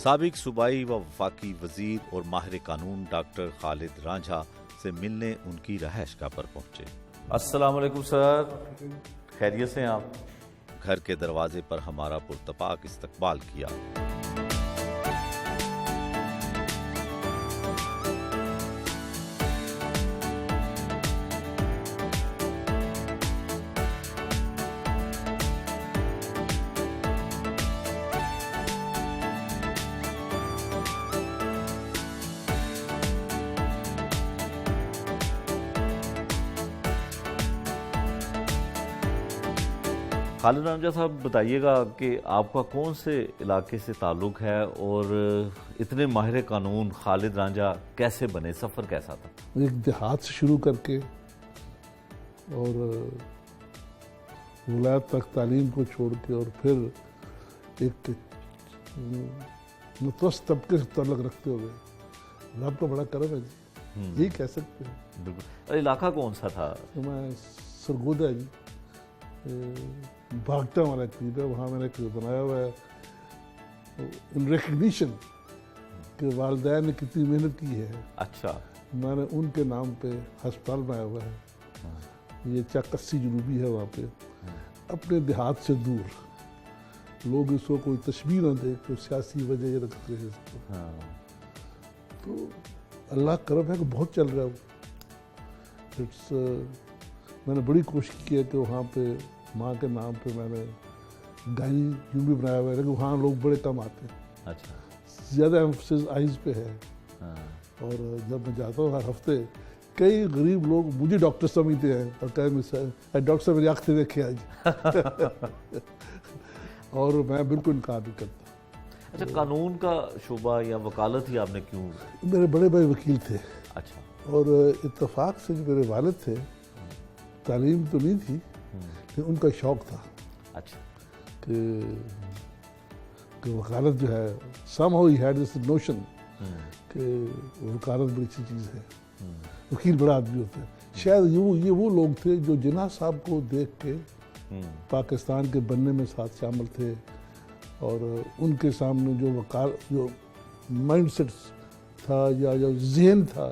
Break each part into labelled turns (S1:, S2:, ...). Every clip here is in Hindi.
S1: साबिक सूबाई व वफाकी वजीर और माहिर कानून डॉक्टर खालिद रांझा से मिलने उनकी रहायशगाह पर पहुंचे।
S2: अस्सलाम वालेकुम सर, खैरियत से हैं आप?
S1: घर के दरवाजे पर हमारा पुरतपाक इस्तकबाल किया।
S2: खालिद रांझा साहब, बताइएगा कि आपका कौन से इलाके से ताल्लुक़ है और इतने माहिर कानून खालिद रांझा कैसे बने, सफ़र कैसा था?
S3: एक देहात से शुरू करके और विलायत तक तालीम को छोड़ के और फिर एक मुतवस्सित तबके से ताल्लुक़ रखते हुए रब का बड़ा करम है जी, यही कह सकते हैं।
S2: बिल्कुल। इलाका कौन सा था?
S3: तो मैं सरगोदा जी, भागटा वाला करीब है, वहाँ मैंने एक बनाया हुआ है इन रिकग्निशन कि वालिदैन ने कितनी मेहनत की है।
S2: अच्छा।
S3: मैंने उनके नाम पे अस्पताल बनाया हुआ है। ये चक्कस्सी जनूबी है, वहाँ पे अपने देहात से दूर। लोग इसको कोई तशबीह न दे, कोई सियासी वजह ये रखते हैं इसको। तो अल्लाह करम है कि बहुत चल रहा है। मैंने बड़ी कोशिश की है कि वहाँ पे माँ के नाम पे मैंने गायनी यूं भी बनाया हुआ है, लेकिन वहाँ लोग बड़े कम आते हैं।
S2: अच्छा।
S3: ज़्यादा एम्फसिस आइज़ पे है। और जब मैं जाता हूँ हर हफ्ते, कई गरीब लोग मुझे डॉक्टर समझते हैं और कहें डॉक्टर साहब मेरी आँख से देखे आज। और मैं बिल्कुल इनकार नहीं करता।
S2: अच्छा, कानून का शुबा या वकालत ही आपने क्यों?
S3: मेरे बड़े भाई वकील थे।
S2: अच्छा।
S3: और इत्तेफाक से जो मेरे वालिद थे, तालीम तो नहीं थी लेकिन उनका शौक़ था।
S2: अच्छा।
S3: कि वकालत जो है, somehow he had this notion कि वकालत बड़ी अच्छी चीज़ है, वकील बड़ा आदमी होता है। शायद ये वो लोग थे जो जिन्ना साहब को देख के पाकिस्तान के बनने में साथ शामिल थे और उनके सामने जो माइंडसेट था या जो जहन था,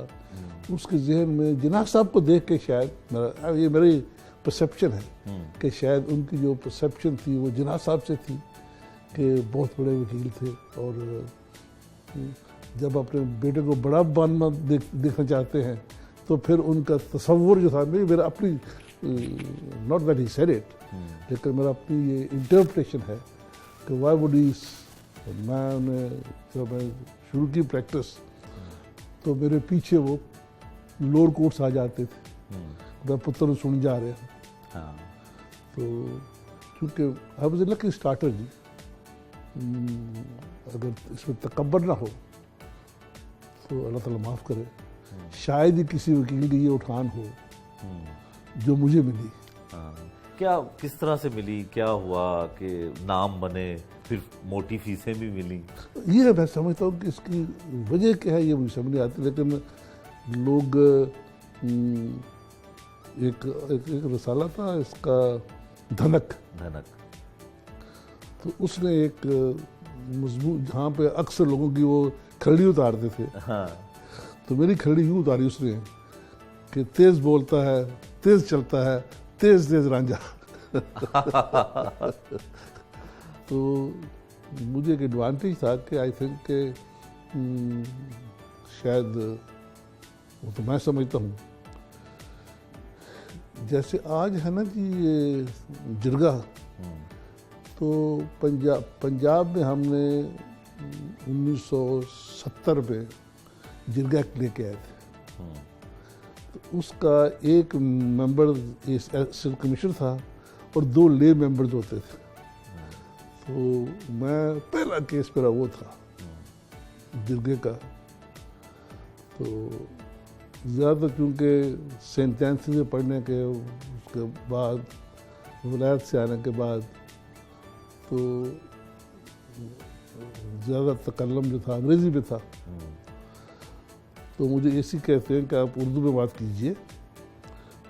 S3: उसके जहन में जिन्ना साहब को देख के शायद ये मेरी परसेप्शन है कि शायद उनकी जो परसेप्शन थी वो जिन्ना साहब से थी कि बहुत बड़े वकील थे। और जब अपने बेटे को बड़ा बनना देखना चाहते हैं तो फिर उनका तसव्वुर जो था, मेरा अपनी, not that he said it, लेकिन मेरा अपनी ये इंटरप्रिटेशन है कि वाई वुड ही। जब मैं शुरू की प्रैक्टिस तो मेरे पीछे वो लोअर कोर्ट्स आ जाते थे, मेरा पुत्र सुन जा रहे हैं। तो चूँकि आई वाज लकी स्टार्टर जी, अगर इसमें तकब्बर ना हो तो अल्लाह ताला माफ़ करे, शायद ही किसी वकील की ये उठान हो जो मुझे मिली।
S2: क्या, किस तरह से मिली, क्या हुआ कि नाम बने, फिर मोटी फीसें भी मिली?
S3: ये मैं समझता हूँ कि इसकी वजह क्या है ये मुझे समझ नहीं आती, लेकिन लोग एक रसाला था इसका, धनक, तो उसने एक मजबूत, जहाँ पे अक्सर लोगों की वो खरड़ी उतारते थे, तो मेरी खरड़ी यूँ उतारी उसने कि तेज़ बोलता है, तेज़ चलता है, तेज़ तेज़ रांझा। तो मुझे एक एडवांटेज था कि आई थिंक के शायद वो तो मैं समझता हूँ, जैसे आज है ना जी ये जिरगा, तो पंजाब में हमने 1970 में जिरगा एक्ट लेके आए थे। तो उसका एक मेंबर सिविल कमिश्नर था और 2 ले मेंबर्स होते थे। तो मैं पहला केस मेरा वो था जिरगे का। तो ज़्यादातर चूँकि सेंट एंथनी से पढ़ने के उसके बाद विलायत से आने के बाद तो ज़्यादा तकल्लम जो था अंग्रेज़ी में था। तो मुझे ऐसी कहते हैं कि आप उर्दू में बात कीजिए,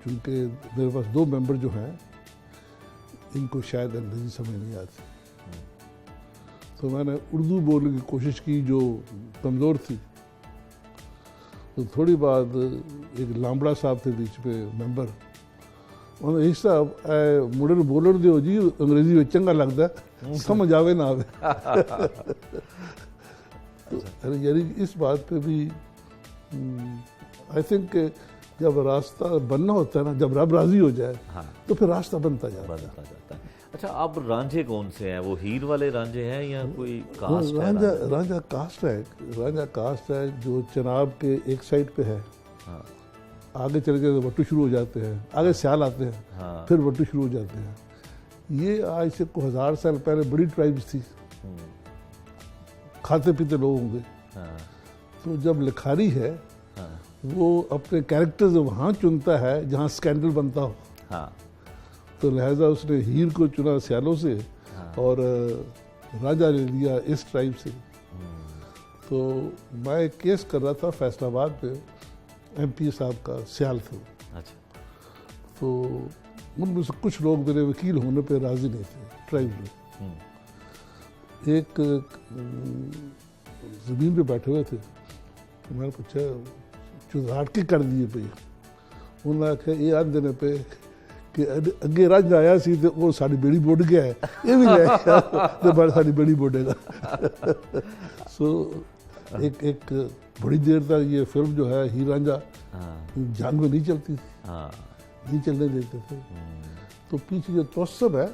S3: क्योंकि मेरे पास 2 मेंबर जो हैं इनको शायद अंग्रेज़ी समझ नहीं आती। तो मैंने उर्दू बोलने की कोशिश की जो कमज़ोर थी। तो थोड़ी बाद एक लामड़ा साहब थे बीच में मेंबर, उन्होंने इस साहब मुड़े नूं बोलण दिओ जी, अंग्रेजी में चंगा लगदा है, समझ आवे ना आवे। तो यानी इस बात पे भी आई थिंक जब रास्ता बनना होता है ना, जब रब राजी हो जाए
S2: हाँ,
S3: तो फिर रास्ता बनता जाता है।
S2: बदलता जाता है। अच्छा, अब रांझे कौन से हैं? वो हीर वाले रांझे हैं या कोई कास्ट है?
S3: रांझा रांझा कास्ट है, रांझा कास्ट है जो चनाब के एक साइड पे है।
S2: हाँ,
S3: आगे चल के वट्टू शुरू हो जाते हैं, आगे सियाल आते हैं,
S2: हाँ,
S3: फिर वट्टू शुरू हो जाते हैं। ये आज से को 1000 साल पहले बड़ी ट्राइब्स थी, खाते पीते लोग होंगे।
S2: हाँ,
S3: तो जब लिखारी है
S2: हाँ,
S3: वो अपने कैरेक्टर्स वहाँ चुनता है जहाँ स्कैंडल बनता हो।
S2: हाँ,
S3: तो लिहाजा उसने हीर को चुना सियालों से और राजा ने लिया इस ट्राइब से। तो मैं एक केस कर रहा था फैसलाबाद में, एमपी साहब का सियाल थे।
S2: अच्छा,
S3: तो उनमें से कुछ लोग मेरे वकील होने पे राजी नहीं थे ट्राइब में। एक ज़मीन पे बैठे हुए थे, तो मैंने पूछा चुराट के कर दिए पे। उन्होंने आख्या ये आख देने पे कि अगे रज आया सी ते वो साड़ी बेड़ी बुड़ गया है, ये भी ले आया ते बार साड़ी बेड़ी बुड़ेगा। सो एक बड़ी देर तक ये फिल्म जो है हीर रांझा जंग में नहीं चलती थी,
S2: हाँ,
S3: नहीं चलने देते थे। तो पीछे जो तवस्सब है,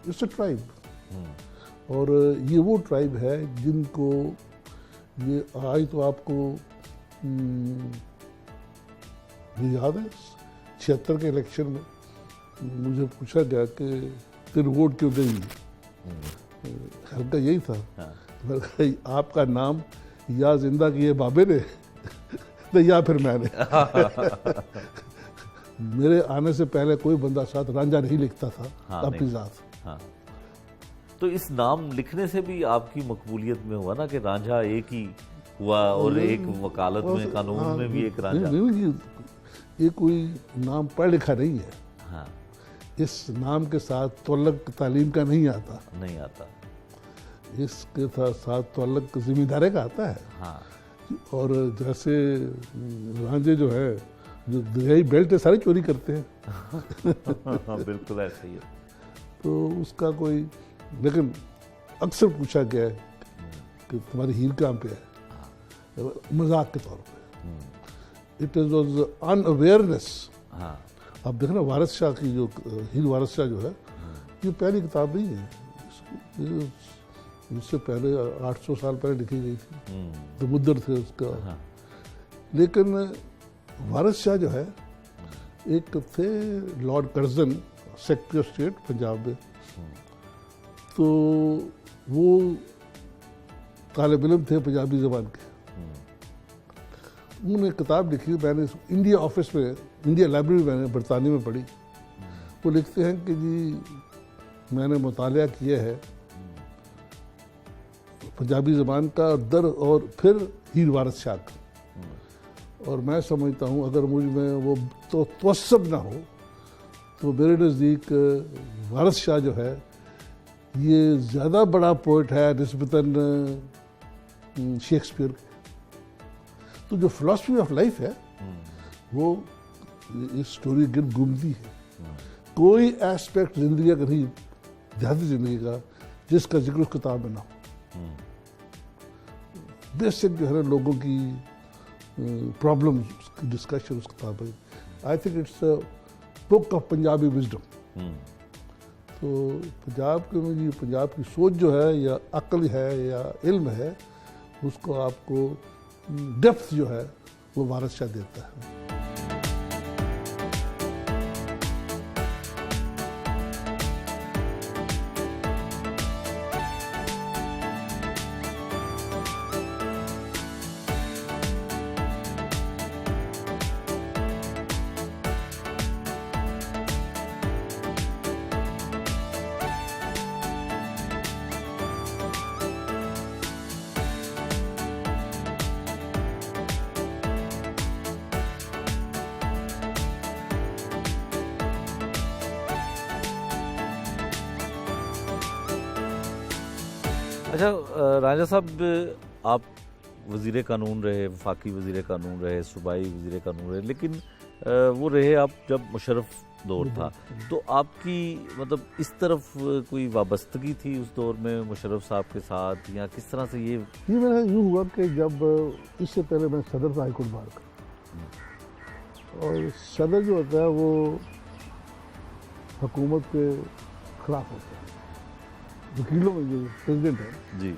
S3: इट्स अ ट्राइब, और ये वो ट्राइब है जिनको ये आज तो आपको ये याद है 76 के इलेक्शन में मुझे पूछा गया कि तेरे वोट क्यों गई, हल्का यही था। मैंने कहा आपका नाम या जिंदा किए बाबे ने तो या फिर मैंने। मेरे आने से पहले कोई बंदा साथ रांझा नहीं लिखता था अपनी जात।
S2: हाँ। तो इस नाम लिखने से भी आपकी मकबूलियत में हुआ ना कि रांझा एक ही हुआ, और एक वकालत में कानून में भी एक रांझा।
S3: ये कोई नाम पढ़ लिखा नहीं है।
S2: हाँ,
S3: इस नाम के साथ तवल्लुक तालीम का नहीं आता,
S2: नहीं आता।
S3: इसके साथ तवल्लुक जिम्मेदारी का आता है।
S2: हाँ,
S3: और जैसे रांझे जो है, जो दरियाई बेल्ट है, सारे चोरी करते हैं।
S2: बिल्कुल ऐसे ही है।
S3: तो उसका कोई, लेकिन अक्सर पूछा गया है कि तुम्हारी हीर कहाँ पे है, मजाक के तौर पे। It is was unawareness.
S2: हाँ,
S3: अब देखना वारिस शाह की जो हीर वारिस शाह जो है, ये पहली किताब नहीं है, इससे पहले 800 साल पहले लिखी गई थी, तो मुद्दर थे उसका।
S2: हाँ,
S3: लेकिन वारिस शाह जो है, एक थे Lord Curzon, secretary of state Punjab में, तो वो तालिब इल्म थे पंजाबी ज़बान के। उन्होंने किताब लिखी, मैंने इंडिया ऑफिस में, इंडिया लाइब्रेरी में मैंने बरतानी में पढ़ी। वो लिखते हैं कि जी मैंने मुतालिया किया है पंजाबी ज़बान का दर और फिर हीर वारिस शाह का, और मैं समझता हूँ अगर मुझ में वो तो तवस्सब ना हो तो मेरे नज़दीक वारिस शाह जो है ये ज़्यादा बड़ा पोइट है निस्बतन शेक्सपियर के। तो जो फिलॉसफी ऑफ लाइफ है वो इस स्टोरी गिर्द घूमती है। कोई एस्पेक्ट जिंदगी का नहीं, ज़्यादा जिंदगी का, जिसका जिक्र उस किताब में ना हो। बेसिक जो है ना लोगों की प्रॉब्लम की डिस्कशन उस किताब में। I think it's a book of Punjabi wisdom. तो पंजाब की सोच जो है या अक्ल है या इल्म है, उसको आपको डेप्थ जो है वो वारिस शाह देता है।
S2: अच्छा राजा साहब, आप वज़ीर कानून रहे, वफाकी वज़ीर कानून रहे, सूबाई वज़ीर कानून रहे, लेकिन वो रहे आप जब मुशर्रफ दौर था, तो आपकी मतलब इस तरफ कोई वाबस्तगी थी उस दौर में मुशर्रफ साहब के साथ, या किस तरह से ये
S3: मेरा यूँ हुआ कि जब इससे पहले मैं सदर था हाईकोर्ट बार का, और सदर जो होता है वो हुकूमत के खिलाफ होता है, वकीलों में जो प्रेसिडेंट है
S2: जी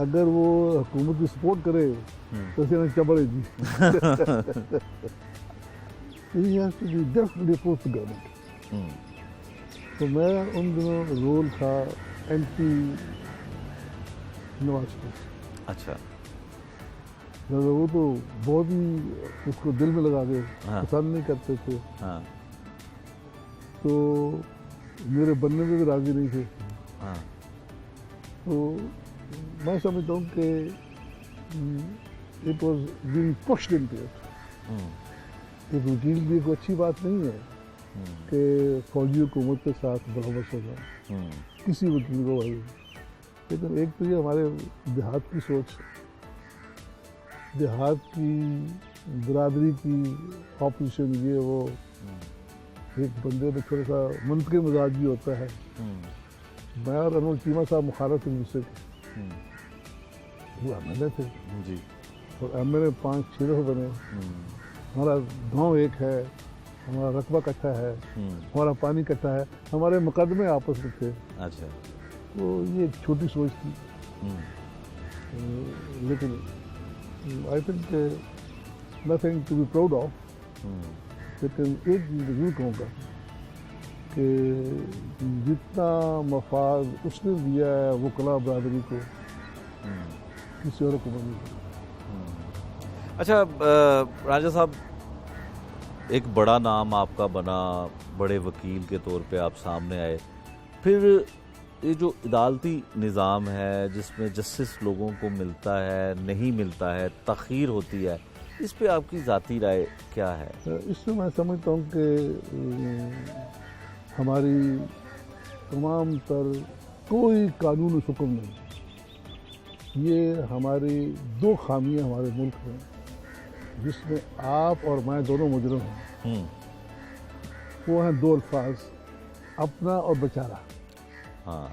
S3: अगर वो हुकूमत की सपोर्ट करे तो उसे चबड़े जी डेफिनेटली अपोज द गवर्नमेंट। तो मेरा उन दिनों रोल था एंटी नवाज शरीफ।
S2: अच्छा
S3: वो तो बहुत ही उसको दिल में लगा के पसंद नहीं करते थे,
S2: हाँ
S3: तो मेरे बनने में भी राजी नहीं थे।
S2: हाँ
S3: तो मैं समझता हूँ कि it was being pushed into it. एक वकील की कोई अच्छी बात नहीं है कि फौजी हुकूमत के साथ बराबर होगा किसी वकील को भाई, लेकिन एक तो ये हमारे देहात की सोच, देहात की बरादरी की ऑपोजिशन, ये वो एक बंदे में थोड़ा सा मुंतके मिजाज भी होता है। मैं और अनवर चीमा साहब मुखालफ एक दूसरे के, वो एमएलए थे
S2: जी,
S3: और एमएलए 5-6 दफे बने। हमारा गांव एक है, हमारा रकबा इकट्ठा है, हमारा पानी इकट्ठा है, हमारे मुकदमे आपस में थे।
S2: अच्छा
S3: तो ये एक छोटी सोच थी, लेकिन I think nothing to be proud of. लेकिन एक चीज़ जरूर कहूँगा कि जितना मफाद उसने दिया है वो कला बरादरी को, किसी और को नहीं दिया।
S2: अच्छा राजा साहब, एक बड़ा नाम आपका बना, बड़े वकील के तौर पे आप सामने आए, फिर ये जो अदालती निज़ाम है जिसमें जस्टिस लोगों को मिलता है, नहीं मिलता है, तख़ीर होती है, इस पे आपकी ज़ाती राय क्या है?
S3: इसमें मैं समझता हूँ कि हमारी तमाम तर कोई कानून हुक्म नहीं, ये हमारी दो खामियां हमारे मुल्क में, जिसमें आप और मैं दोनों मुजरिम हैं। वो हैं दो अल्फाज, अपना और बेचारा।
S2: हाँ,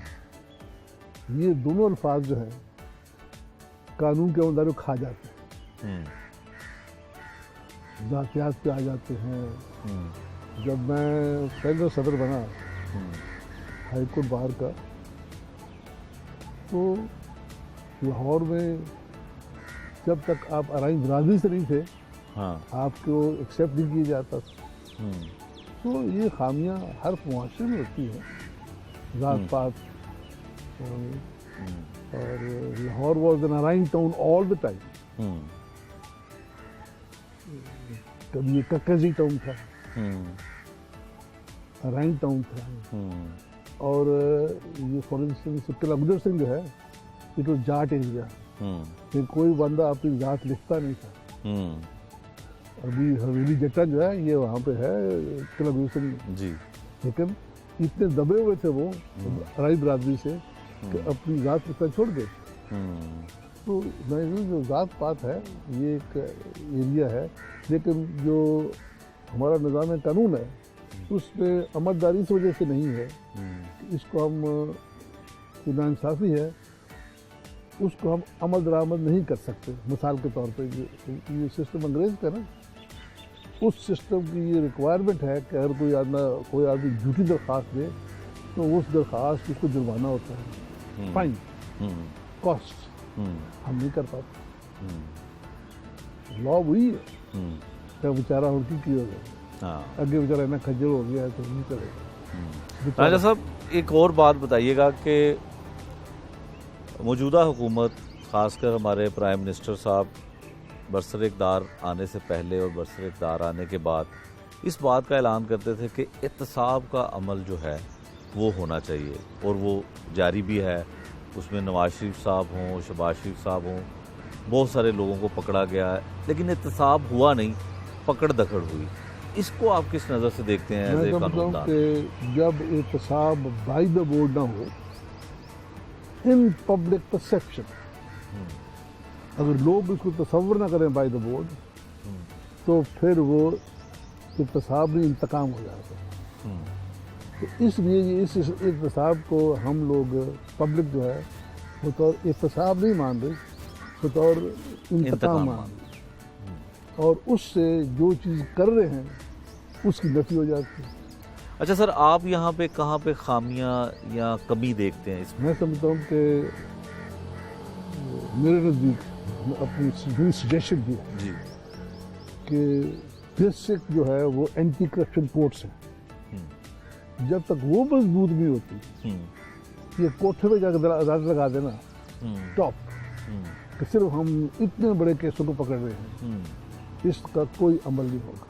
S3: ये दोनों अल्फाज जो हैं कानून के अंदर खा जाते हैं, जातियात पे आ जाते हैं। जब मैं पहले सदर बना हाईकोर्ट बार का, तो लाहौर में जब तक आप अराई बरादरी से नहीं थे,
S2: हाँ,
S3: आपको एक्सेप्ट नहीं किया जाता था। तो ये खामियां हर मुआशरे में होती हैं, जात पात। और Lahore was an arising town all the time. कभी ये कक्कजी टाउन था, अराइंग टाउन था, और ये फॉर इंस्टेंस किला गुजर सिंह जो है, इट वॉज जाट एरिया। फिर कोई बंदा अपनी जात लिखता नहीं था। अभी हवेली जट्टा जो है ये वहाँ पे है किला गुजर सिंह जी, लेकिन इतने दबे हुए थे वो अराई बरादरी से कि अपनी जात लिखना छोड़ गए। तो मैं जो जात पात है ये एक एरिया है, लेकिन जो हमारा निज़ाम कानून है उसमें अमलदारी इस वजह से नहीं है, इसको हम नाइंसाफ़ी है, उसको हम अमल दरामद नहीं कर सकते। मिसाल के तौर पे ये सिस्टम अंग्रेज़ का ना, उस सिस्टम की ये रिक्वायरमेंट है कि अगर कोई आदमी झूठी दरख्वास्त दे तो उस दरख्वास्त उसको जुर्माना होता है, फाइन, कॉस्ट। हम नहीं कर पाते। लॉ वही है, क्या बेचारा उनकी की हो गया, आगे बेचारा इतना खज्जर हो गया है तो नहीं करेगा।
S2: राजा साहब, एक और बात बताइएगा कि मौजूदा हुकूमत, ख़ासकर हमारे प्राइम मिनिस्टर साहब बरसर इक़्तिदार आने से पहले और बरसर इक़्तिदार आने के बाद इस बात का ऐलान करते थे कि एहतसाब का अमल जो है वो होना चाहिए, और वो जारी भी है। उसमें नवाज शरीफ साहब हों, शहबाज शरीफ साहब हों, बहुत सारे लोगों को पकड़ा गया है, लेकिन एहतसाब हुआ नहीं, पकड़ दकड़ हुई। इसको आप किस नज़र से देखते हैं?
S3: मैं समझता हूँ कि जब एहतसाब बाय द बोर्ड ना हो इन पब्लिक परसेप्शन। अगर लोग इसको तसव्वुर ना करें बाय द बोर्ड, तो फिर वो इत्तेसाब में इंतकाम हो जाता है। तो इसलिए ये इस इत्तेसाब को हम लोग पब्लिक जो है बतौर इत्तेसाब नहीं मान रही, बतौर इंतकाम मान रही, और उससे जो चीज़ कर रहे हैं उसकी नफी हो जाती है।
S2: अच्छा सर, आप यहाँ पे कहाँ पे खामियां या कमी देखते हैं इसमें?
S3: मैं समझता हूँ कि मेरे नज़दीक अपनी सजेशन दी है
S2: जी
S3: कि बेसिक जो है वो एंटी करप्शन कोर्ट्स हैं। जब तक वो मजबूत नहीं होती, ये कोठे पे जाकर अदालत लगा देना टॉप कि सिर्फ हम इतने बड़े केसों को पकड़ रहे हैं, इसका कोई अमल नहीं होगा।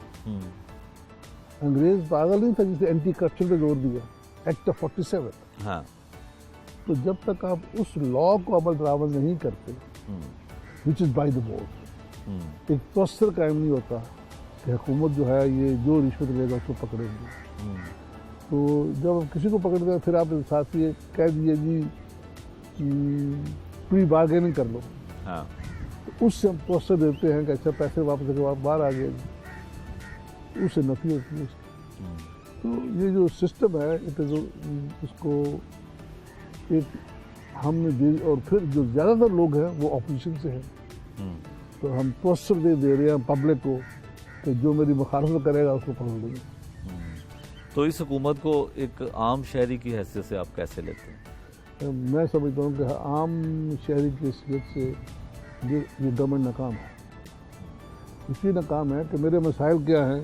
S3: अंग्रेज पागल नहीं था जिसे एंटी करप्शन पे जोर दिया, एक्ट ऑफ 47।
S2: हाँ।
S3: तो जब तक आप उस लॉ को अमल दरामद नहीं करते, which is by the board, एक प्रोसेसर कायम नहीं होता कि हुकूमत जो है ये जो रिश्वत लेगा उसको पकड़ेगी। तो जब आप किसी को पकड़ते हैं फिर आप साथ ही कह दिए जी प्री बार्गेनिंग कर लो।
S2: हाँ।
S3: तो उससे हम प्रोसेसर देते हैं कि अच्छा पैसे वापस लेके आप बाहर आ गए, उससे नफी होती है। तो ये जो सिस्टम है इसको एक हमने दे, और फिर जो ज़्यादातर लोग हैं वो ऑपोजिशन से हैं, तो हम प्रोसेसर दे रहे हैं पब्लिक को कि जो मेरी मुखालफत करेगा उसको पकड़ लेंगे।
S2: तो इस हुकूमत को एक आम शहरी की हैसियत से आप कैसे लेते हैं?
S3: मैं समझता हूँ कि आम शहरी की हैसियत से ये गवर्नमेंट नाकाम है। इसलिए नाकाम है कि मेरे मसाइल क्या हैं?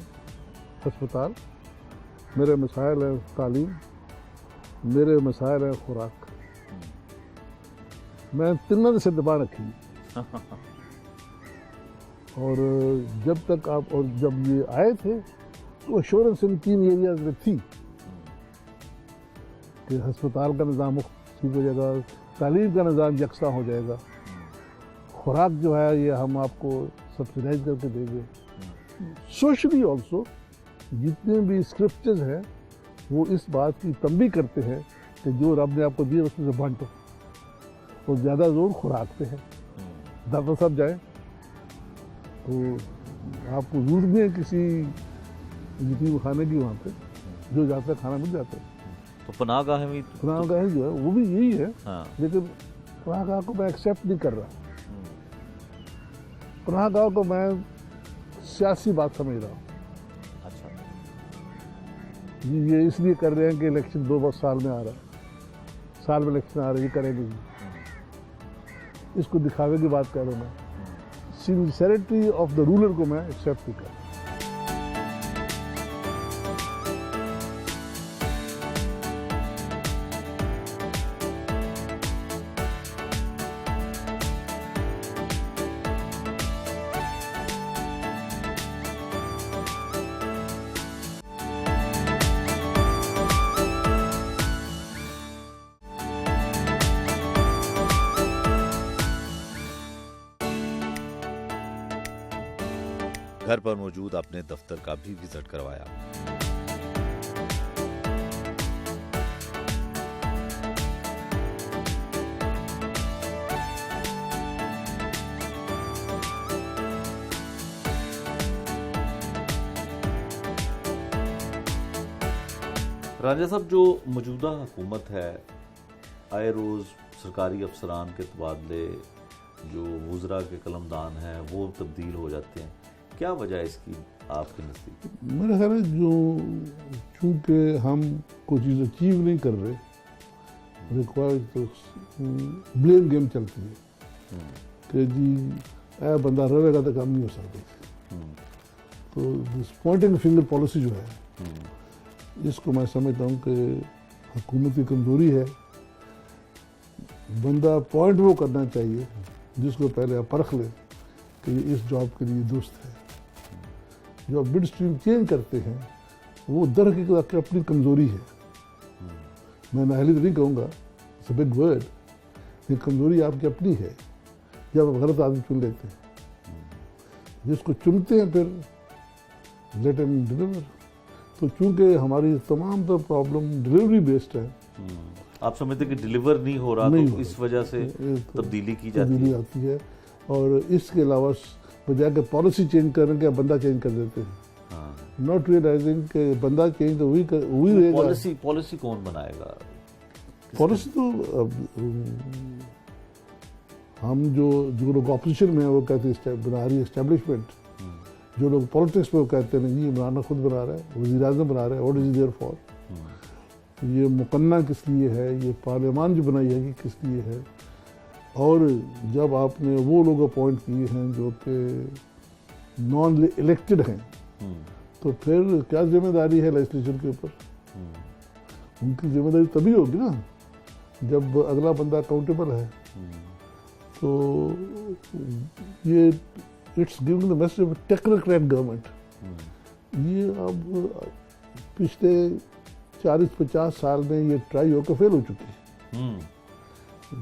S3: अस्पताल, मेरे मसाइल है तालीम, मेरे मसाइल है खुराक। मैं तीनों से दबा रखी। और जब तक आप, और जब ये आए थे तो एश्योरेंस इन 3 एरियाज में थी कि अस्पताल का निज़ाम ठीक हो जाएगा, तालीम का निज़ाम यकसा हो जाएगा, खुराक जो है ये हम आपको सब्सिडाइज करके देंगे। सोशली ऑल्सो जितने भी स्क्रिप्चर्स हैं वो इस बात की तंबीह करते हैं कि जो रब ने आपको दिया उसमें से बांटो, और ज़्यादा जोर खुराक पे है। डॉक्टर साहब जाए तो आपको जरूरत नहीं है किसी यतीम खाने की, वहाँ पे जो जाता है खाना मिल जाता है।
S2: तो पनाहगाह भी,
S3: पनाहगाह जो है वो भी यही है।
S2: हाँ।
S3: लेकिन पनाहगाह को मैं एक्सेप्ट नहीं कर रहा। पनाहगाह को मैं सियासी बात समझ रहा हूँ।
S2: अच्छा।
S3: ये इसलिए कर रहे हैं कि इलेक्शन 2 साल में आ रहा है, साल में इलेक्शन आ रहा है, ये करेंगे। इसको दिखावे की बात कर रहा हूँ मैं। सिंसियरिटी ऑफ द रूलर को मैं एक्सेप्ट नहीं कर रहा।
S1: घर पर मौजूद अपने दफ्तर का भी विजिट करवाया।
S2: राजा साहब, जो मौजूदा हुकूमत है, आए रोज़ सरकारी अफसरान के तबादले, जो वुज़रा के कलमदान हैं वो तब्दील हो जाते हैं, क्या वजह है इसकी आपके नज़दीक?
S3: मेरा ख्याल है जो चूँकि हम कोई चीज़ अचीव नहीं कर रहे, रिक्वायर्ड तो ब्लेम गेम चलती है कि जी ऐ बंदा रहेगा तो काम नहीं हो सकता। तो दिस पॉइंटिंग फिंगर पॉलिसी जो है, इसको मैं समझता हूँ कि हुकूमत की कमज़ोरी है। बंदा पॉइंट वो करना चाहिए जिसको पहले आप परख लें कि ये इस जॉब के लिए दुरुस्त है। जो आप मिड स्ट्रीम चेंज करते हैं वो दर की अपनी कमज़ोरी है। मैं नाहली तो नहीं कहूँगा, इट्स अ बिग वर्ड, ये कमज़ोरी आपकी अपनी है जब आप गलत आदमी चुन लेते हैं। जिसको चुनते हैं फिर लेट हिम डिलीवर। तो चूँकि हमारी तमाम तो प्रॉब्लम डिलीवरी बेस्ड है,
S2: आप समझते कि डिलीवर नहीं हो रहा
S3: नहीं
S2: तो
S3: हो
S2: इस वजह से तब्दीली की जाती
S3: तब्दीली
S2: है।
S3: आती है। और इसके अलावा बजाय के पॉलिसी चेंज करने के बंदा चेंज कर देते हैं,
S2: हाँ,
S3: नॉट रियलाइजिंग कि बंदा चेंज तो वही रहेगा।
S2: पॉलिसी कौन बनाएगा?
S3: पॉलिसी तो हम जो लोग ऑपोजिशन में हैं वो कहते हैं बना रही एस्टेब्लिशमेंट, जो लोग पॉलिटिक्स में वो कहते हैं ये इमरान खुद बना रहा है, वज़ीर आज़म बना रहा है, व्हाट इज देयर फॉर, ये मुकन्ना किस लिए है, ये पार्लियामान जो बनाई है ये किस लिए है। और जब आपने वो लोग अपॉइंट किए हैं जो कि नॉन इलेक्टेड हैं, तो फिर क्या जिम्मेदारी है लेजिस्लेचर के ऊपर? उनकी जिम्मेदारी तभी होगी ना जब अगला बंदा अकाउंटेबल है। तो ये it's giving the message of technocrat government. ये अब पिछले 40-50 साल में ये ट्राई होकर फेल हो चुकी है।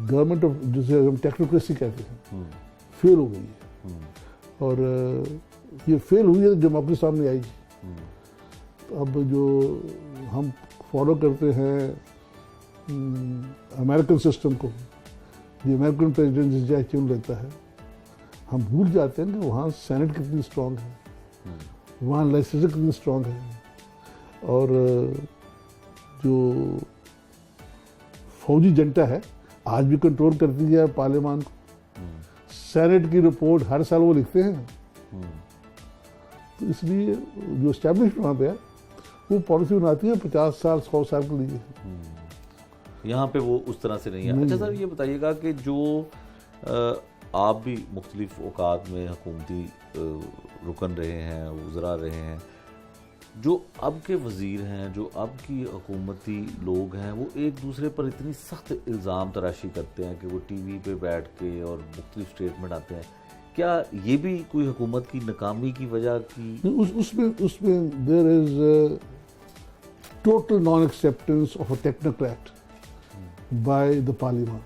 S3: गवर्नमेंट ऑफ जिसे हम टेक्नोक्रेसी कहते हैं, फेल हो गई है। और ये फेल हुई है जब आपके सामने आई। तो अब जो हम फॉलो करते हैं अमेरिकन सिस्टम को, ये अमेरिकन प्रेसिडेंट जिसे चुन लेता है, हम भूल जाते हैं कि वहाँ सेनेट कितनी स्ट्रांग है, वहाँ लेजिस्लेचर कितनी स्ट्रांग है। और जो फौजी जनता है आज भी कंट्रोल करती है पार्लियामान को। सेनेट की रिपोर्ट हर साल वो लिखते हैं। तो इसलिए जो एस्टैब्लिश वहाँ पे है वो पॉलिसी बनाती है 50 साल 100 साल के लिए।
S2: यहाँ पे वो उस तरह से नहीं है। अच्छा सर, ये बताइएगा कि जो आप भी मुख्तलिफ औकात में हुकूमती रुकन रहे हैं, वज़रा रहे हैं, जो अब के वज़ीर हैं, जो अब की हुकूमती लोग हैं, वो एक दूसरे पर इतनी सख्त इल्ज़ाम तराशी करते हैं कि वो टीवी पे बैठ के और मुख्तलिफ स्टेटमेंट आते हैं। क्या ये भी कोई हुकूमत की नाकामी की वजह की?
S3: उसमें there is total non acceptance of a technocrat by the parliament.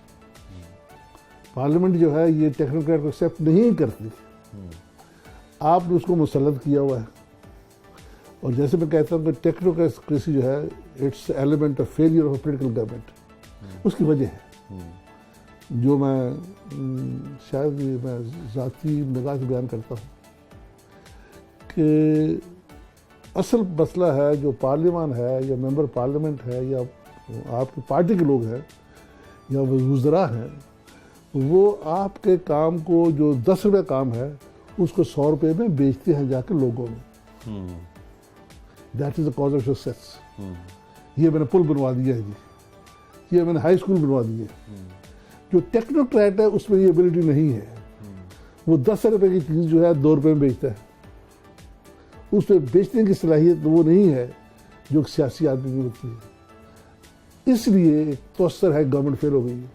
S3: Parliament जो है ये टेक्नोक्रेट को एक्सेप्ट नहीं करती। आपने उसको मुसल्लत किया हुआ है। और जैसे मैं कहता हूँ कि टेक्नोक्रेसी जो है it's element of failure of political government. उसकी वजह है जो मैं शायद ये मैं ज़ाती निगाह से बयान करता हूँ कि असल मसला है जो पार्लियामान है या मेंबर पार्लियामेंट है या आपकी पार्टी के लोग हैं या वज़रा हैं, वो आपके काम को जो 10 रुपये काम है उसको 100 रुपये में बेचते हैं जाकर लोगों में। That is the cause of success. ये मैंने पुल बनवा दिया है जी, ये मैंने हाई स्कूल बनवा दी है। जो टेक्नोक्रेट है उसमें ये एबिलिटी नहीं है। वो 10 रुपये की चीज़ जो है 2 रुपये में बेचता है। उसमें बेचने की सलाहियत वो नहीं है जो सियासी आदमी की होती है। इसलिए तो असर है गवर्नमेंट फेल हो गई है।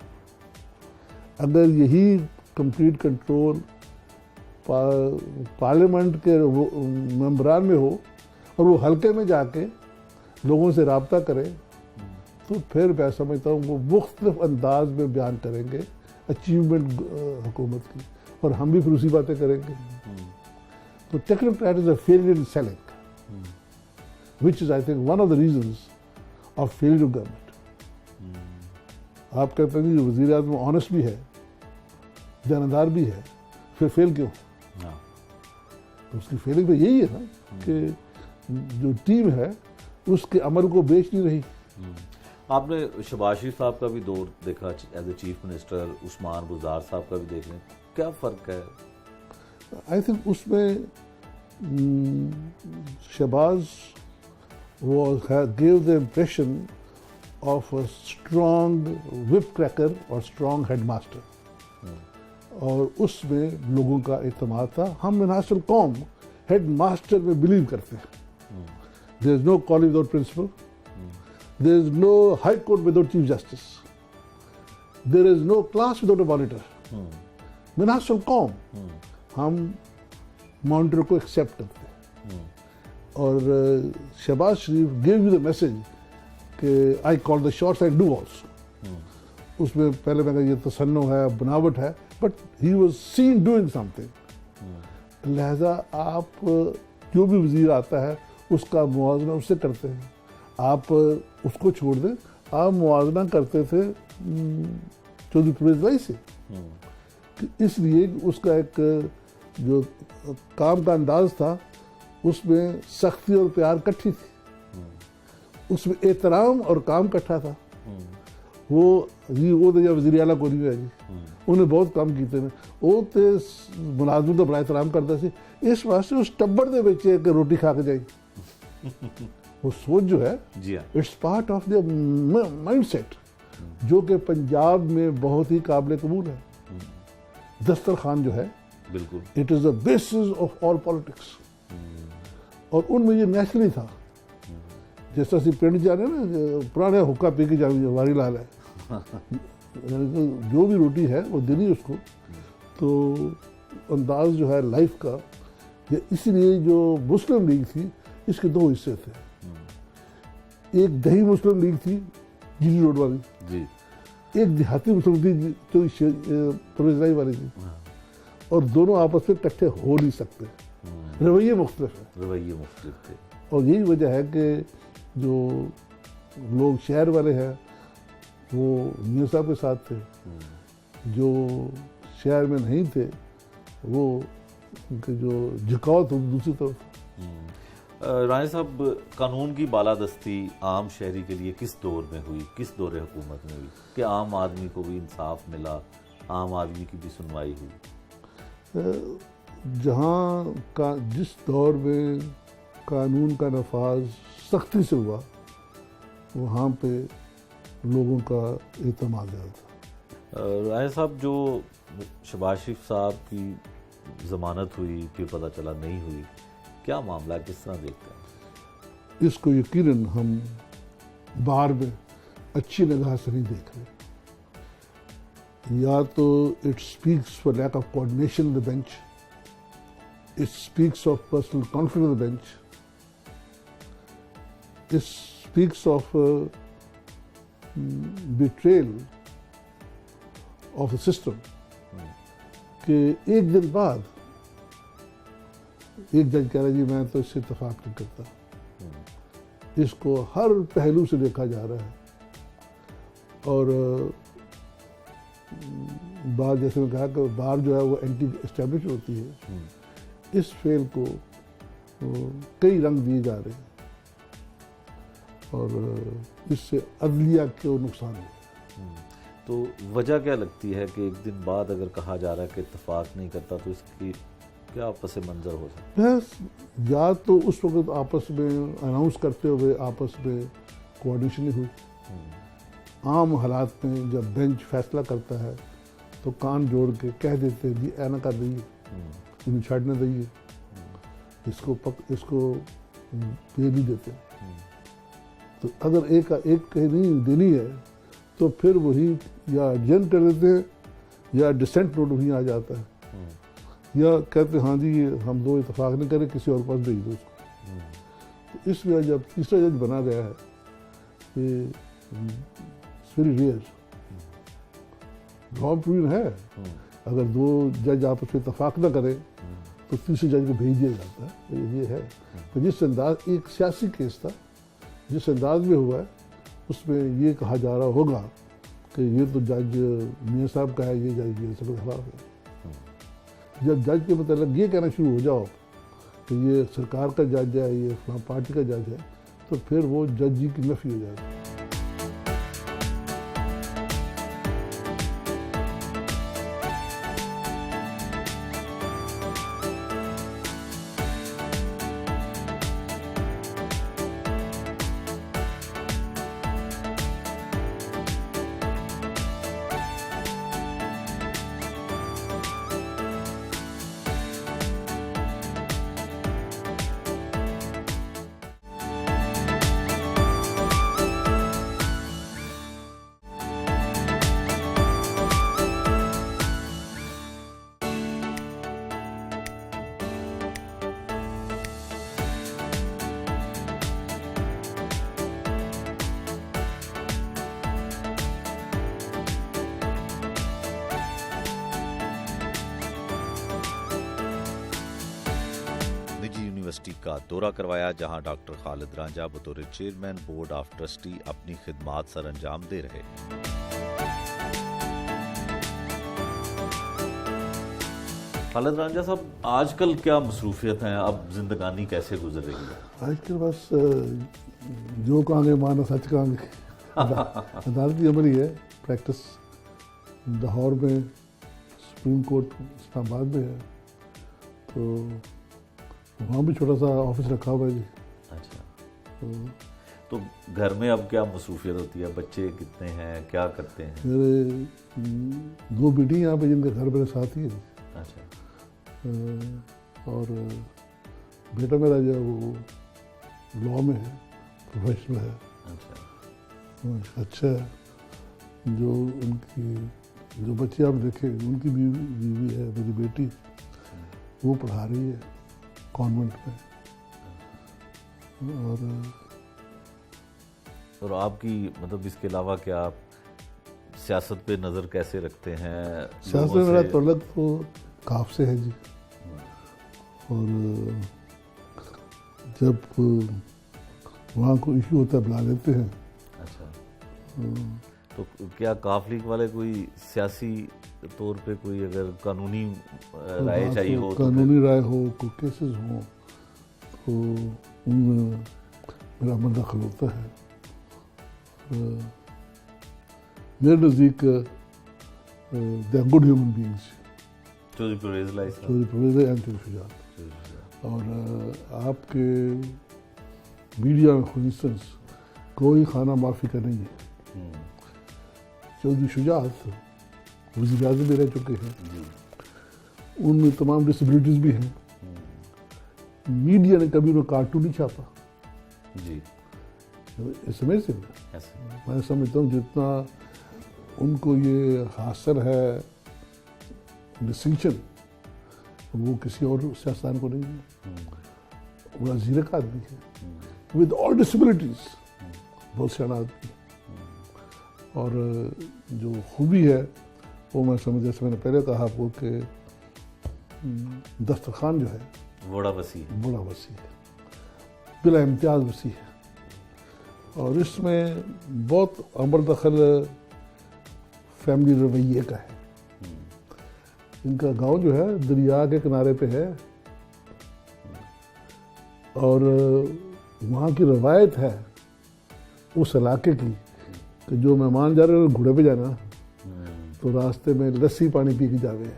S3: अगर यही कंप्लीट कंट्रोल पार्लियामेंट के मेंबरान में हो और वो हल्के में जाके लोगों से राब्ता करें, तो फिर मैं समझता हूँ वो मुख्तलिफ अंदाज में बयान करेंगे अचीवमेंट हुकूमत की, और हम भी फिर उसी बातें करेंगे। तो technocrat is a failure in selling, which is I think one of the reasons of failure of government. आप कहते हैं कि वज़ीर आज़म ऑनेस्ट भी है, जानदार भी है, फिर फेल क्यों? तो उसकी फेलिंग तो यही है ना कि जो टीम है उसके अमल को बेच नहीं रही।
S2: आपने शहबाज शरीफ साहब का भी दौर देखा as a chief minister, Usman गुजार साहब का भी देख लें, क्या फ़र्क है?
S3: आई थिंक उसमें शहबाज वो give the impression of a strong whip cracker और स्ट्रॉन्ग हेडमास्टर, और उसमें लोगों का एतमाद था। हम नेशनल कौम हेडमास्टर में बिलीव करते हैं। There is no college without principal, there is no high court without chief justice, there is no class without a monitor. National कौम हम मॉनिटर को एक्सेप्ट करते हैं। और Shahbaz Sharif give you the message कि I call the shots, I do also. उसमें पहले मैंने ये तसन्नो है, बनावट है, but he was seen doing something. लिहाजा आप जो भी वजीर आता है उसका मुआवजा उससे करते हैं। आप उसको छोड़ दें, आप मुआवजा करते थे चौधरी परवेज लाई से, कि इसलिए उसका एक जो काम का अंदाज था उसमें सख्ती और प्यार इकट्ठी थी, उसमें एहतराम और काम इकट्ठा था। वो तो जब वज़ीर आला कोई नहीं है जी, उन्हें बहुत काम कीते ने, वो तो मुलाजम का बड़ा एहतराम करता सी, इस वास्ते उस टब्बर दे विच एक रोटी खा के जाई। वो सोच जो है
S2: जी हाँ,
S3: it's part of the mindset, जो कि पंजाब में बहुत ही काबिल कबूल है। दस्तरखान जो है
S2: बिल्कुल,
S3: it is the basis of all politics, और उनमें ये नेचुरली था। जैसे असं पिंड जाने ना पुराने हुक्का पी के जाने वारी लाल है, जो भी रोटी है वो देनी उसको। तो अंदाज जो है लाइफ का, ये इसलिए जो मुस्लिम लीग थी इसके दो हिस्से थे। एक दही मुस्लिम लीग थी जीटी रोड वाली
S2: जी,
S3: एक देहाती मुस्लिम लीग जो परवेज लाई वाली थी, और दोनों आपस में इकट्ठे हो नहीं सकते, रवैये मुख्तलिफ है।
S2: रवैये मुख्तलिफ थे।
S3: और यही वजह है कि जो लोग शहर वाले हैं वो मियां साहब के साथ थे, जो शहर में नहीं थे वो उनके जो झुकाव था दूसरी तरफ।
S2: राय साहब, कानून की बालादस्ती आम शहरी के लिए किस दौर में हुई, किस दौर हुकूमत में हुई कि आम आदमी को भी इंसाफ मिला, आम आदमी की भी सुनवाई हुई?
S3: जहाँ का जिस दौर में कानून का नफाज सख्ती से हुआ, वहाँ पे लोगों का एतमाद ज़्यादा था।
S2: राय साहब, जो शहबाज शरीफ साहब की ज़मानत हुई फिर पता चला नहीं हुई, क्या मामला है, किस तरह देखते हैं?
S3: इसको यकीनन हम बाहर में अच्छी निगाह से नहीं देख रहे। या तो it speaks for lack of coordination in the bench, it speaks of personal conflict of the bench, it speaks of betrayal of the system, कि एक दिन बाद एक जज कह रहा है जी मैं तो इससे इत्तेफाक नहीं करता, इसको हर पहलू से देखा जा रहा है। और बार जैसे मैं कहा कि बार जो है वो एंटी एस्टेब्लिश होती है, इस फेल को कई रंग दिए जा रहे हैं और इससे अदलिया को नुकसान है।
S2: तो वजह क्या लगती है कि एक दिन बाद अगर कहा जा रहा है कि इत्तेफाक नहीं करता, तो इसकी क्या आपस मंजर हो सकता है?
S3: बस या तो उस वक्त आपस में अनाउंस करते हुए आपस में कोऑर्डिनेशन नहीं हुई। आम हालात में जब बेंच फैसला करता है तो कान जोड़ के कह देते हैं जी ऐना कर दीजिए, इन्हें छाड़ने दीजिए, इसको ये नहीं देते। तो अगर एक कहीं नहीं देनी है तो फिर वही या एडजर्न कर देते हैं या डिसेंट नोट वहीं आ जाता है, या कहते हैं हाँ जी ये हम दो इत्तेफाक नहीं करें, किसी और पास भेज दो उसको। तो इस वजह जब तीसरा जज बना गया है, ये वेरी रेयर, लॉ प्रूवन है। अगर दो जज आपस में इत्तेफाक न करें तो तीसरे जज को भेज दिया जाता है, ये है। तो जिस अंदाज एक सियासी केस था, जिस अंदाज में हुआ है उसमें ये कहा जा रहा होगा कि ये तो जज मियां साहब का है, ये जज मियां साहब के खिलाफ है। जब जज के मतलब ये कहना शुरू हो जाओ कि ये सरकार का जज है, ये फलां पार्टी का जज है, तो फिर वो जज जी की नफी हो जाएगी।
S1: यूनिवर्सिटी का दौरा करवाया, जहां डॉक्टर खालिद रांझा बतौर चेयरमैन बोर्ड ऑफ ट्रस्टी अपनी खिदमात सर अंजाम दे रहे।
S2: खालिद रांझा साहब, आजकल क्या मसरूफियत हैं, अब जिंदगानी कैसे गुजर रही है?
S3: आजकल बस जो कहेंगे माना सच कहेंगे। अदालती अमल ही है, प्रैक्टिस लाहौर में, सुप्रीम कोर्ट इस्लामाबाद में है, तो वहाँ भी छोटा सा ऑफिस रखा हुआ है जी।
S2: अच्छा, तो घर में अब क्या मसरूफियत होती है? बच्चे कितने हैं, क्या करते हैं?
S3: मेरे 2 बेटी यहाँ पे जिनका घर मेरे साथ ही है।
S2: अच्छा,
S3: और बेटा मेरा जो है वो लॉ में है, प्रोफेशनल है, अच्छा है। जो उनकी जो बच्चे आप देखे, उनकी बीवी है, मेरी बेटी, वो पढ़ा रही है कॉन्वेंट में।
S2: और आपकी मतलब इसके अलावा क्या आप सियासत पे नज़र कैसे रखते हैं?
S3: सियासत में मेरा तल्लुक तो काफ से है जी। और जब वहाँ को इशू होता है बुला लेते हैं।
S2: अच्छा, तो क्या काफ लीग वाले कोई सियासी तौर पे कोई अगर कानूनी राय चाहिए हो,
S3: कानूनी राय हो, कोई केसेस हो, तो उनमें मेरा मन दखल होता है। मेरे नज़दीक they are good human beings,
S2: Chaudhry Pervaiz
S3: and Chaudhry Shujaat. और आपके मीडिया में फॉर इंस्टेंस कोई खाना माफी का नहीं है। चौधरी शुजात वज़ीर आज़म भी रह चुके हैं, उनमें तमाम डिसेबिलिटीज़ भी हैं। मीडिया ने कभी उन्हें कार्टून नहीं छापा
S2: जी।
S3: It's amazing. मैं समझता हूँ जितना उनको ये हासिल है डिस्टिंक्शन, वो किसी और सियासतदान को नहीं है। वो वज़ीर का आदमी है विद ऑल डिसेबिलिटीज़, बहुत सियाना आदमी। और जो खूबी है वो मैं समझ, जैसे मैंने पहले कहा आपको कि दस्तरखान जो है
S2: बड़ा वसी
S3: है, बिला इम्तियाज वसी है। और इसमें बहुत अमल दखल फैमिली रवैये का है। इनका गांव जो है दरिया के किनारे पे है, और वहाँ की रवायत है उस इलाके की कि जो मेहमान जा रहे हैं घोड़े पे जाना, तो रास्ते में लस्सी पानी पी के जावे,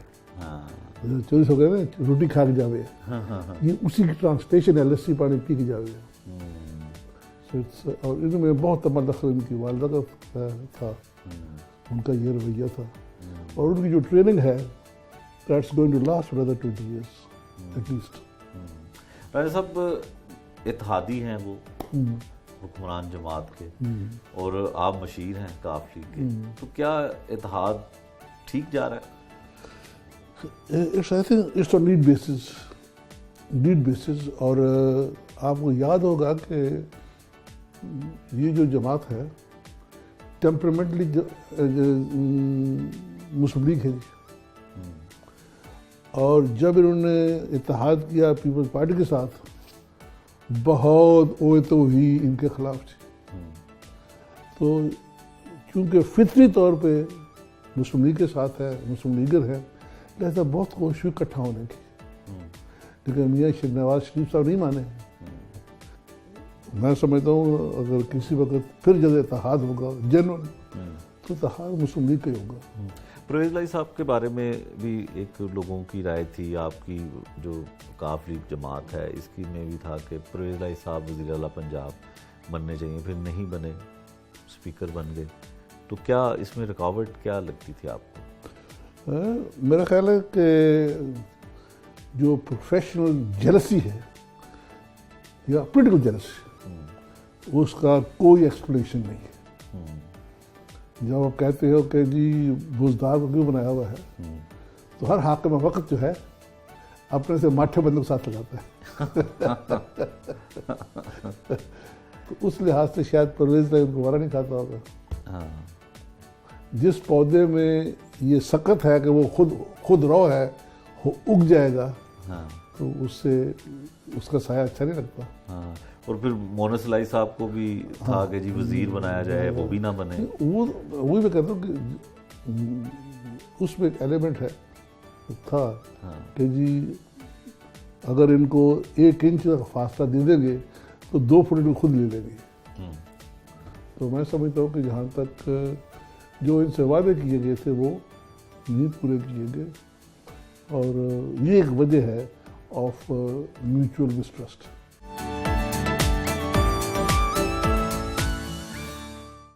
S3: चोरी हो गए ना, रोटी खा के जावे। ये उसी की ट्रांसलेशन है, लस्सी पानी पी के जावे। और इनमें बहुत अमल दखल इनकी वालदा का था, उनका ये रवैया था। और उनकी जो ट्रेनिंग है that's going to last for another 20 years at least।
S2: राजा साहब, इत्तेहादी हैं वो हुक्मरान जमात के, और आप मशीर हैं काफ लीग के, तो क्या इत्तेहाद ठीक जा रहा है?
S3: I think it's on need basis। और आपको याद होगा कि ये जो जमात है टेम्परामेंटली मुस्लिम लीग है, और जब इन्होंने इत्तेहाद किया पीपल्स पार्टी के साथ, बहुत ओए तो ही इनके खिलाफ थी। तो क्योंकि फितरी तौर पे मुस्लिम लीग के साथ है, मुस्लिम लीगर है, लिहाजा बहुत कोशिश हुई इकट्ठा होने की, लेकिन मियाँ नवाज शरीफ साहब नहीं माने। मैं समझता हूँ अगर किसी वक्त फिर जब इत्तेहाद होगा जेन्युइन, तो इत्तेहाद मुस्लिम लीग का ही होगा।
S2: परवेज़ लाई साहब के बारे में भी एक लोगों की राय थी, आपकी जो काफ लीग जमात है इसकी में भी था कि परवेज़ लाई साहब वज़ीर आला पंजाब बनने चाहिए, फिर नहीं बने, स्पीकर बन गए। तो क्या इसमें रुकावट क्या लगती थी आपको?
S3: मेरा ख्याल है कि जो प्रोफेशनल जेलसी है या पॉलिटिकल जेलसी, उसका कोई एक्सप्लेनेशन नहीं है। जब आप कहते हो कि जी बुजदार को क्यों बनाया हुआ है, तो हर हाकिम वक्त जो है अपने से माठे बंदों के साथ लगाता है। तो उस लिहाज से शायद परवेज़ लाई दोबारा नहीं खाता होगा। जिस पौधे में ये सकत है कि वो खुद रॉ है, वो उग जाएगा, तो उससे उसका साया अच्छा नहीं लगता।
S2: हाँ, और फिर मोनस लाई साहब को भी था कि जी वजीर बनाया जाए, वो भी ना बने।
S3: वो मैं कहता हूँ कि उसमें एक एलिमेंट है था
S2: हाँ।
S3: कि जी अगर इनको 1 इंच का फासला दे देंगे तो 2 फुट इनको खुद ले लेंगे। तो मैं समझता हूँ कि जहाँ तक जो इनसे वादे किए गए थे वो नहीं पूरे किए गए, और ये एक वजह है ऑफ म्यूचुअल मिसट्रस्ट।